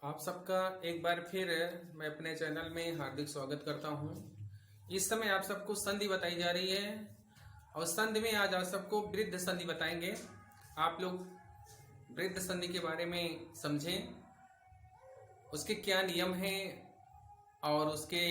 आप सबका एक बार फिर मैं अपने चैनल में हार्दिक स्वागत करता हूं। इस समय आप सबको संधि बताई जा रही है और संधि में आज आप सबको वृद्ध संधि बताएंगे। आप लोग वृद्ध संधि के बारे में समझें, उसके क्या नियम हैं और उसके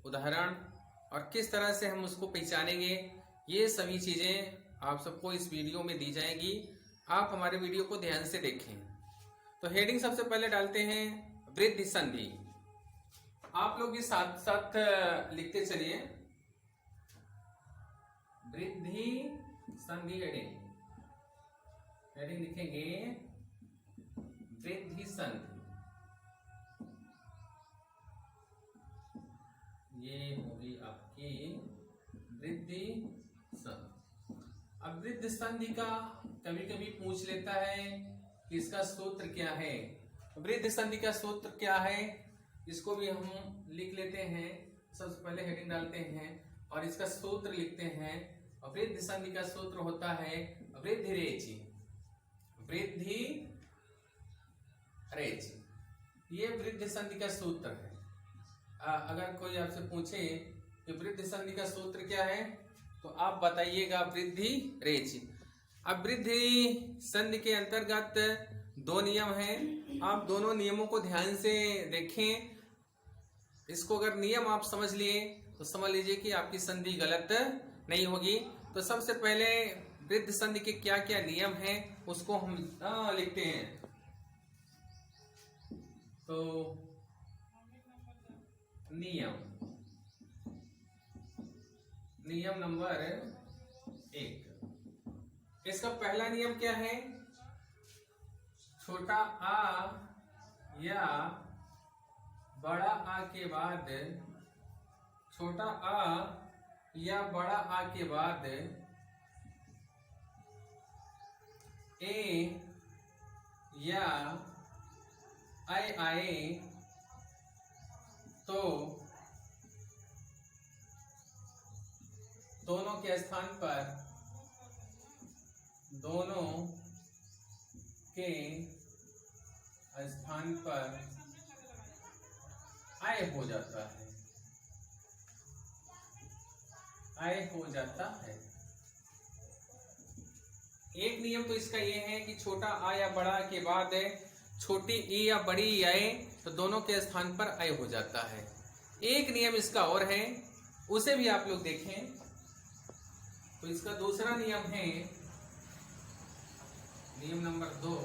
उदाहरण और किस तरह से हम उसको पहचानेंगे। ये सभी चीज़ें आप सबको इस वीडियो में दी जाएंगी। आप हमारे वीडियो को ध्यान से देखें। तो हेडिंग सबसे पहले डालते हैं वृद्धि संधि। आप लोग भी साथ साथ लिखते चलिए, वृद्धि संधि। हेडिंग लिखेंगे वृद्धि संधि। ये होगी आपकी वृद्धि संधि। अब वृद्धि संधि का कभी कभी पूछ लेता है कि इसका सूत्र क्या है। वृद्धि संधि का सूत्र क्या है, इसको भी हम लिख लेते हैं। सबसे पहले हेडिंग डालते हैं और इसका सूत्र लिखते हैं। वृद्धि संधि का सूत्र होता है वृद्धि रेचि। वृद्धि रेचि ये वृद्धि संधि का सूत्र है। अगर कोई आपसे पूछे कि वृद्धि संधि का सूत्र क्या है तो आप बताइएगा वृद्धि रेचि। अब वृद्धि संधि के अंतर्गत दो नियम हैं। आप दोनों नियमों को ध्यान से देखें। इसको अगर नियम आप समझ लिए तो समझ लीजिए कि आपकी संधि गलत नहीं होगी। तो सबसे पहले वृद्धि संधि के क्या क्या नियम हैं उसको हम लिखते हैं। तो नियम नंबर 1। इसका पहला नियम क्या है, छोटा आ या बड़ा आ के बाद, छोटा आ या बड़ा आ के बाद ए या आई आए तो दोनों के स्थान पर, दोनों के स्थान पर आय हो जाता है। आय हो जाता है। एक नियम तो इसका ये है कि छोटा आ या बड़ा के बाद छोटी ई या बड़ी ई आए तो दोनों के स्थान पर आय हो जाता है। एक नियम इसका और है, उसे भी आप लोग देखें। तो इसका दूसरा नियम है नियम नंबर 2।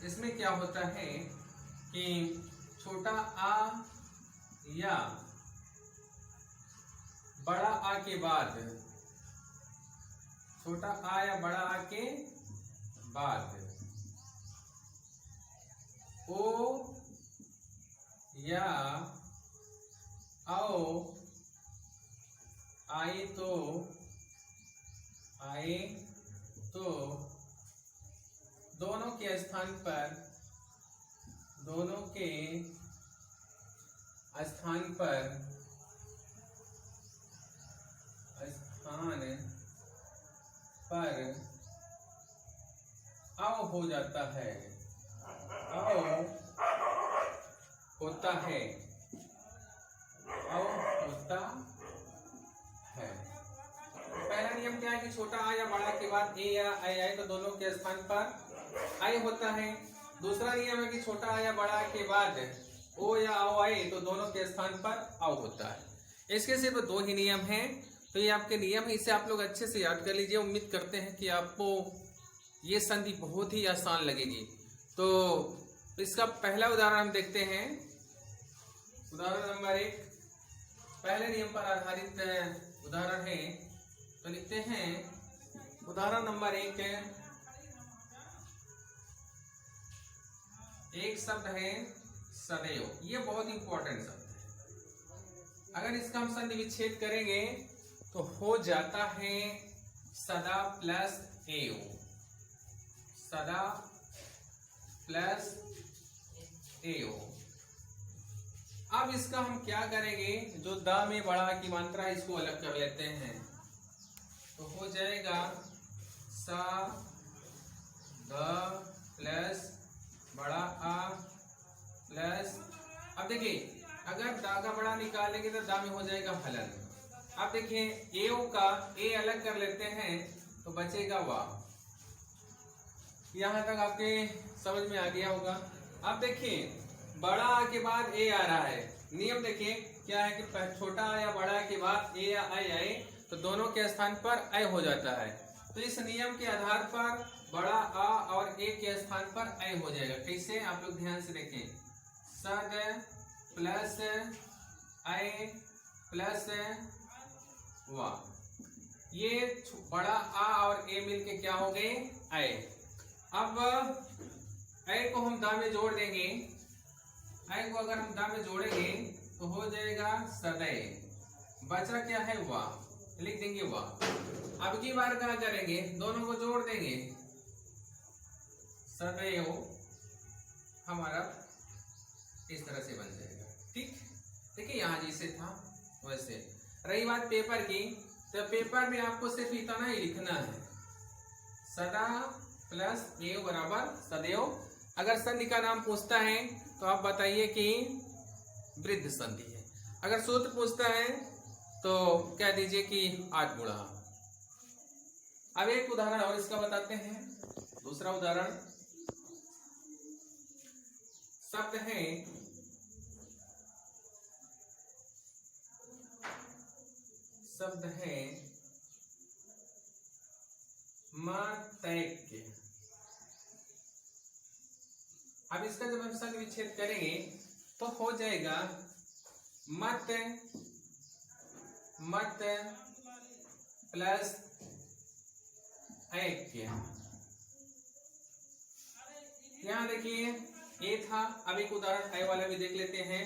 इसमें क्या होता है कि छोटा आ या बड़ा आ के बाद, छोटा आ या बड़ा आ के बाद ओ या आओ आए तो दोनों के स्थान पर, दोनों के स्थान पर आओ हो जाता है। आओ होता है। आओ होता है। पहला नियम क्या है कि छोटा आ या बड़ा के बाद ए या आई आए तो दोनों के स्थान पर आई होता है। दूसरा नियम है कि छोटा आ या बड़ा के बाद ओ या आओ आए तो दोनों के स्थान पर आओ होता है। इसके सिर्फ दो ही नियम हैं। तो ये आपके नियम है, इसे आप लोग अच्छे से याद कर लीजिए। उम्मीद करते हैं कि आपको ये संधि बहुत ही आसान लगेगी। तो इसका पहला उदाहरण हम देखते हैं। उदाहरण नंबर 1 पहले नियम पर आधारित उदाहरण है। तो लिखते हैं उदाहरण नंबर 1। एक शब्द है सदैव। ये बहुत इंपॉर्टेंट शब्द है। अगर इसका हम संधि विच्छेद करेंगे तो हो जाता है सदा प्लस एओ। सदा प्लस एओ। अब इसका हम क्या करेंगे, जो द में बड़ा की मात्रा है इसको अलग कर लेते हैं। तो हो जाएगा सा द प्लस बड़ा आ प्लस, अब देखिए अगर दा का बड़ा निकालेंगे तो दा में हो जाएगा हलन। अब देखिए ए का ए अलग कर लेते हैं तो बचेगा वाह। यहां तक आपके समझ में आ गया होगा। अब देखिए बड़ा आ के बाद ए आ रहा है, नियम देखिए क्या है कि छोटा आ या बड़ा के बाद ए या आई आए तो दोनों के स्थान पर आई हो जाता है। तो इस नियम के आधार पर बड़ा आ और ए के स्थान पर आई हो जाएगा। कैसे, आप लोग ध्यान से देखें, सद प्लस आई प्लस वाह, ये बड़ा आ और ए मिलके क्या हो गए, आई। अब आई को हम दा में जोड़ देंगे, आई को अगर हम दा में जोड़ेंगे तो हो जाएगा सदै, बचा क्या है वाह, लिख देंगे वाह। अब की बार क्या करेंगे, दोनों को जोड़ देंगे, सदैव हमारा इस तरह से बन जाएगा। ठीक, देखिए यहां जैसे था वैसे। रही बात पेपर की, तो पेपर में आपको सिर्फ इतना ही लिखना है, सदा प्लस एव बराबर सदैव। अगर संधि का नाम पूछता है तो आप बताइए कि वृद्ध संधि है। अगर सूत्र पूछता है तो कह दीजिए कि 8 गुणा। अब एक उदाहरण और इसका बताते हैं। दूसरा उदाहरण, शब्द है मतैक्य। अब इसका जब हम संधि विच्छेद करेंगे तो हो जाएगा मत प्लस ऐक्य। यहां देखिए ए था, अब एक उदाहरण ऐ वाला भी देख लेते हैं।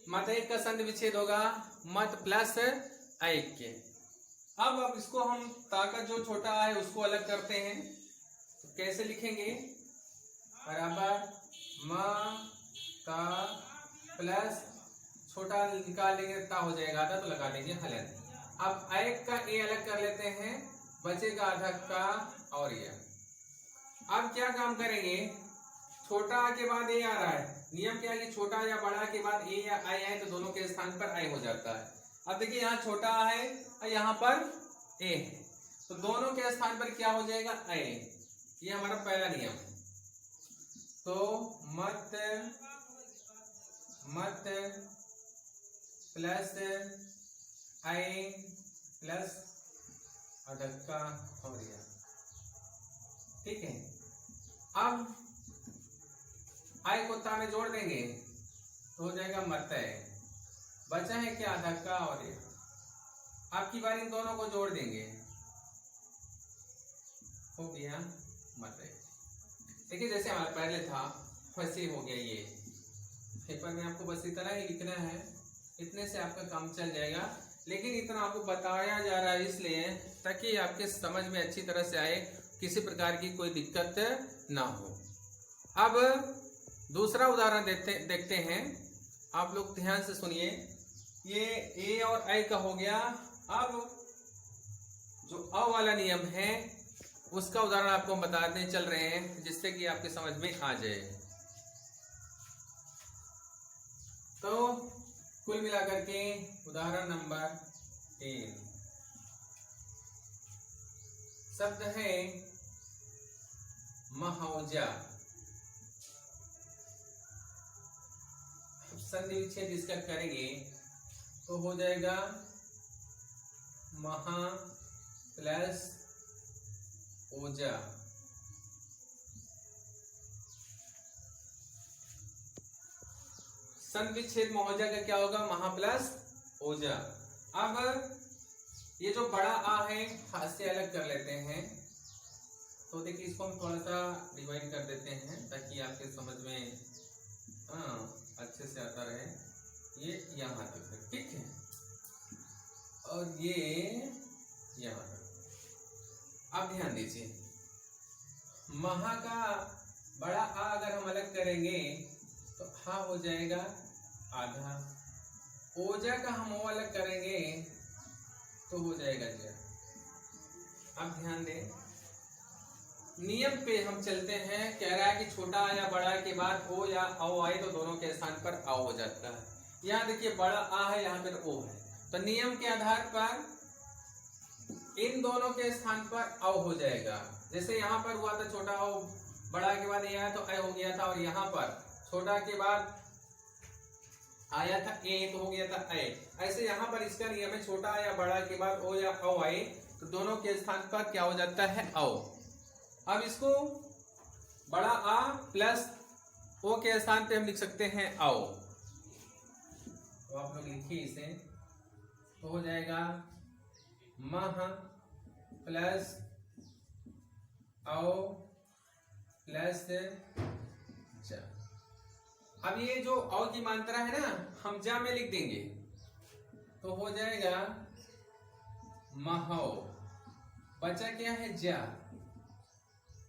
मतैक्य का संधि विच्छेद होगा मत प्लस ऐक्य। अब इसको हम ताकत जो छोटा है उसको अलग करते हैं, तो कैसे लिखेंगे, बराबर म का प्लस छोटा निकाल लेंगे ता हो जाएगा आधा, तो लगा देंगे हलन। अब एक का ए अलग कर लेते हैं, बचेगा आधा का और ये। अब क्या काम करेंगे, छोटा आ के बाद ए आ रहा है, नियम क्या है कि छोटा या बड़ा के बाद ए या आई आए तो दोनों के स्थान पर आई हो जाता है। अब देखिए यहाँ छोटा है और यहाँ पर ए है, तो दोनों के स्थान पर क्या हो जाएगा, ए। ये हमारा पहला नियम है। तो मत प्लस आई प्लस अधक्का और या, ठीक है। अब आई को ता में जोड़ देंगे तो हो जाएगा मतय, बचा है क्या, धक्का और ये। आपकी बार इन दोनों को जोड़ देंगे, हो गया मतय। देखिए जैसे हमारा पहले था फंसे हो गया ये। पेपर में आपको बस इतना ही लिखना है, इतने से आपका काम चल जाएगा। लेकिन इतना आपको बताया जा रहा है इसलिए ताकि आपके समझ में अच्छी तरह से आए, किसी प्रकार की कोई दिक्कत ना हो। अब दूसरा उदाहरण देखते हैं, आप लोग ध्यान से सुनिए। ये ए और आई का हो गया। अब जो अ वाला नियम है उसका उदाहरण आपको हम बताते चल रहे हैं, जिससे कि आपके समझ में आ जाए। तो कुल मिलाकर के उदाहरण नंबर 3, शब्द है महौजा। संधि विच्छेद इसका करेंगे तो हो जाएगा महा प्लस ओजा। संधि विच्छेद मौजा का क्या होगा, महा प्लस ओजा। अब ये जो बड़ा आ है हाथ से अलग कर लेते हैं, तो देखिए इसको हम थोड़ा सा डिवाइड कर देते हैं ताकि आपके समझ में अच्छे से आता रहे। ये यहाँ तक है, ठीक है, और ये यहाँ तक। अब ध्यान दीजिए, महा का बड़ा आ अगर हम अलग करेंगे तो हा हो जाएगा आधा। ओजा का हम वो अलग करेंगे तो हो जाएगा जा। अब ध्यान दें, नियम पे हम चलते हैं। कह रहा है कि छोटा या बड़ा के बाद ओ या औ आए तो दोनों के स्थान पर औ हो जाता है। यहाँ देखिए बड़ा आ है, यहाँ पर ओ है, तो नियम के आधार पर इन दोनों के स्थान पर औ हो जाएगा। जैसे यहाँ पर हुआ था छोटा औ, बड़ा के बाद ए आया तो ऐ हो गया था, और यहाँ पर छोटा के बाद आया था ए तो हो गया था ऐ। ऐसे यहाँ पर इसका नियम है, छोटा या बड़ा के बाद ओ या औ आए तो दोनों के स्थान पर क्या हो जाता है, औ। अब इसको बड़ा आ प्लस ओ के स्थान पे हम लिख सकते हैं औ। तो आप लोग लिखिए इसे, तो हो जाएगा मह प्लस औ प्लस ज। अब ये जो औ की मात्रा है ना, हम जा में लिख देंगे तो हो जाएगा महो। बचा क्या है, जा,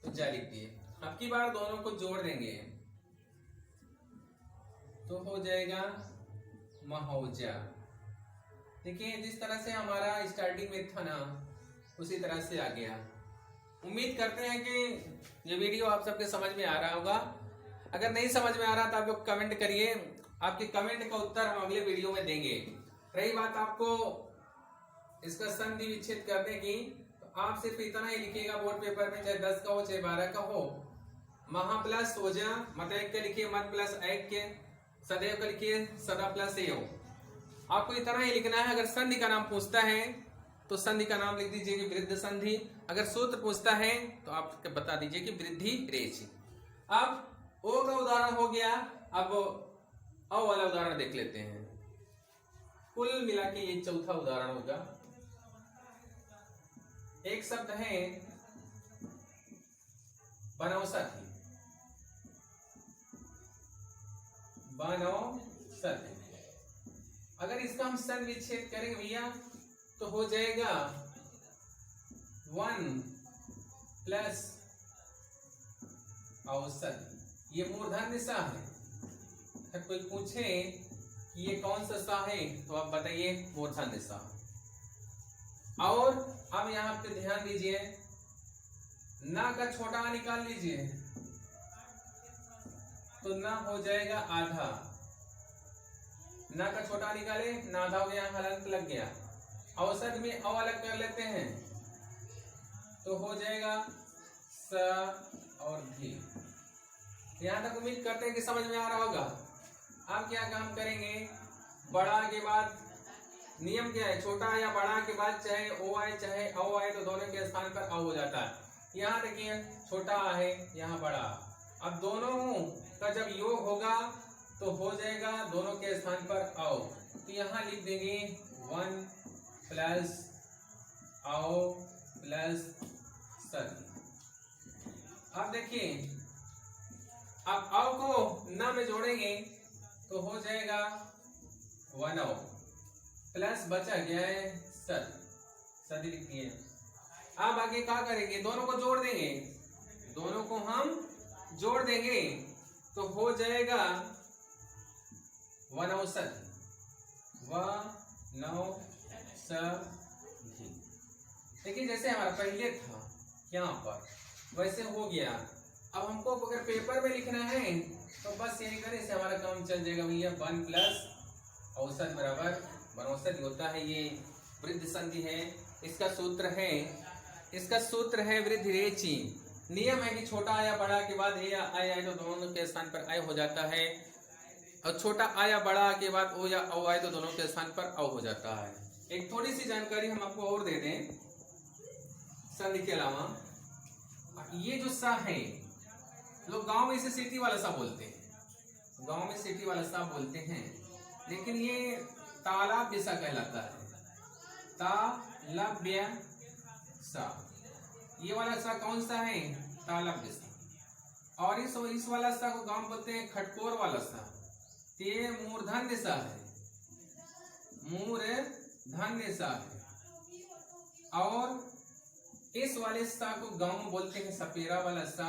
तो जा लिख दिए। अब की बार दोनों को जोड़ देंगे तो हो जाएगा महोजा। देखिए जिस तरह से हमारा स्टार्टिंग में था ना, उसी तरह से आ गया। उम्मीद करते हैं कि ये वीडियो आप सबके समझ में आ रहा होगा। अगर नहीं समझ में आ रहा तो आप लोग कमेंट करिए, आपके कमेंट का उत्तर हम अगले वीडियो में देंगे। रही बात आपको इसका संधि विच्छेद करने की, तो आप सिर्फ इतना ही लिखिएगा बोर्ड पेपर में, चाहे 10 का हो चाहे 12 का हो। महा प्लस ओजा, मत एक के लिखिए, मत प्लस एक के, सदैव का लिखिए, सदा प्लस ए हो। आपको इतना ही लिखना है। अगर संधि का नाम पूछता है तो संधि का नाम लिख दीजिए कि वृद्ध संधि। अगर सूत्र पूछता है तो आप बता दीजिए कि वृद्धि रेचि। अब ओ का उदाहरण हो गया, अब अ वाला उदाहरण देख लेते हैं। कुल मिला के ये चौथा उदाहरण होगा। एक शब्द है बनौषधि। बनौषधि, अगर इसका हम सन विच्छेद करेंगे भैया तो हो जाएगा 1 प्लस औषधि। ये मूर्धन्य सा है। अगर कोई पूछे कि ये कौन सा सा है तो आप बताइए मूर्धन्य सा। और अब यहाँ पे ध्यान दीजिए, ना का छोटा आ निकाल लीजिए तो ना हो जाएगा आधा। ना का छोटा निकाले, ना आधा हो गया, हलंत लग गया। औसत में औ अलग कर लेते हैं तो हो जाएगा स और धी। यहां तक उम्मीद करते हैं कि समझ में आ रहा होगा। अब क्या काम करेंगे, बड़ा के बाद नियम क्या है, छोटा या बड़ा के बाद चाहे ओ आए चाहे औ आए तो दोनों के स्थान पर औ हो जाता है। यहाँ देखिए छोटा है, यहाँ बड़ा। अब दोनों का जब योग होगा तो हो जाएगा दोनों के स्थान पर औ। तो यहाँ लिख देंगे 1 प्लस औ प्लस सद। अब देखिए, अब औ को न में जोड़ेंगे तो हो जाएगा 1 औ प्लस बचा गया है सद, सद लिख दिए। अब आगे क्या करेंगे, दोनों को जोड़ देंगे। दोनों को हम जोड़ देंगे तो हो जाएगा वनौषधि। देखिए जैसे हमारा पहले था यहाँ पर वैसे हो गया। अब हमको अगर पेपर में लिखना है तो बस यही करने से हमारा काम चल जाएगा भैया। 1 प्लस औसत बराबर वनौषधि होता है। ये वृद्ध संधि है। इसका सूत्र है वृद्धि रेचि। नियम है कि छोटा या बड़ा के बाद ए या आई आए तो दोनों के स्थान पर आई हो जाता है, और छोटा आ या बड़ा के बाद ओ या औ आए तो दोनों के स्थान पर औ हो जाता है। एक थोड़ी सी जानकारी हम आपको और दे दें संधि के अलावा। ये जो सा है, लोग गांव में इसे सीटी वाला सा बोलते हैं, गांव में सीटी वाला सा बोलते हैं, लेकिन ये तालव्य सा कहलाता है। तालव्य सा, ये वाला सा कौन सा है, तालव्य सा। और इस वाला सा को गांव बोलते हैं खटकोर वाला सा। ये मूर्धन्य सा है, मूर्धन्य सा है। और इस वाले सा को गांव में बोलते हैं सपेरा वाला सा,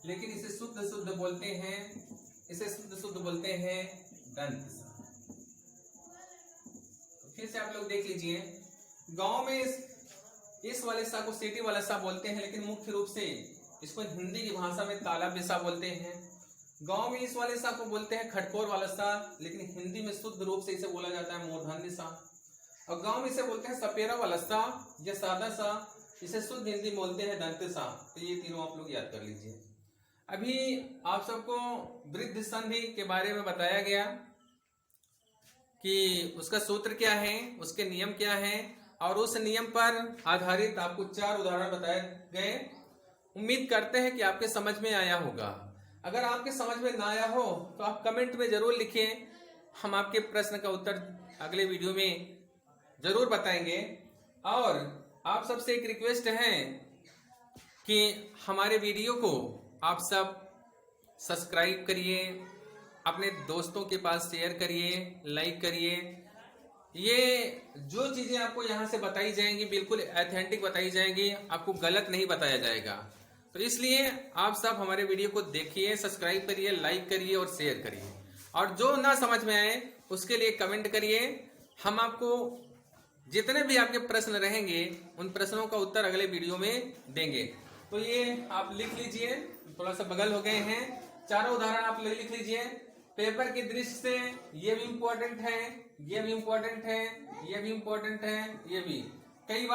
लेकिन इसे शुद्ध बोलते हैं, इसे शुद्ध बोलते हैं दंत सा। तो फिर से आप लोग देख लीजिए, गांव में इस वाले सा को सीटी वाला सा बोलते हैं, लेकिन मुख्य रूप से इसको हिंदी की भाषा में तालाब सा बोलते हैं। गांव में इस वाले सा को बोलते हैं खटकोर वाला सा, लेकिन हिंदी में शुद्ध रूप से इसे बोला जाता है मूर्धन्य सा। और गांव में इसे बोलते हैं सपेरा वाला सा या सादा सा, इसे शुद्ध हिंदी बोलते हैं दंत सा। तो ये तीनों आप लोग याद कर लीजिए। अभी आप सबको वृद्ध संधि के बारे में बताया गया कि उसका सूत्र क्या है, उसके नियम क्या है, और उस नियम पर आधारित आपको 4 उदाहरण बताए गए। उम्मीद करते हैं कि आपके समझ में आया होगा। अगर आपके समझ में ना आया हो तो आप कमेंट में जरूर लिखें, हम आपके प्रश्न का उत्तर अगले वीडियो में जरूर बताएंगे। और आप सबसे एक रिक्वेस्ट है कि हमारे वीडियो को आप सब सब्सक्राइब करिए, अपने दोस्तों के पास शेयर करिए, लाइक करिए। ये जो चीजें आपको यहाँ से बताई जाएंगी बिल्कुल ऑथेंटिक बताई जाएंगी, आपको गलत नहीं बताया जाएगा। तो इसलिए आप सब हमारे वीडियो को देखिए, सब्सक्राइब करिए, लाइक करिए और शेयर करिए। और जो ना समझ में आए उसके लिए कमेंट करिए। हम आपको जितने भी आपके प्रश्न रहेंगे उन प्रश्नों का उत्तर अगले वीडियो में देंगे। तो ये आप लिख लीजिए, थोड़ा सा बगल हो गए हैं। चारों उदाहरण आप लिख लीजिए। पेपर की दृष्टि से ये भी इम्पोर्टेंट है, ये भी इम्पोर्टेंट है, ये भी इम्पोर्टेंट है, ये भी। कई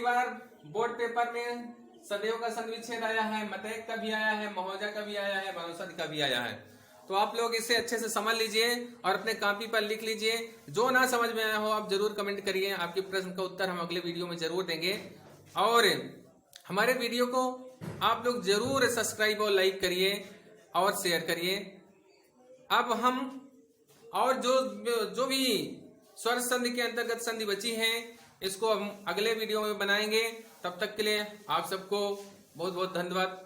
बार बोर्ड पेपर में सदैव का संविच्छेद आया है, मतयक का भी आया है, महोजा का भी आया है, वनौषधि का भी आया है। तो आप लोग इसे अच्छे से समझ लीजिए और अपने कॉपी पर लिख लीजिए। जो ना समझ में आया हो आप जरूर कमेंट करिए, आपके प्रश्न का उत्तर हम अगले वीडियो में जरूर देंगे। और हमारे वीडियो को आप लोग जरूर सब्सक्राइब और लाइक करिए और शेयर करिए। अब हम और जो भी स्वर संधि के अंतर्गत संधि बची है इसको हम अगले वीडियो में बनाएंगे। तब तक के लिए आप सबको बहुत बहुत धन्यवाद।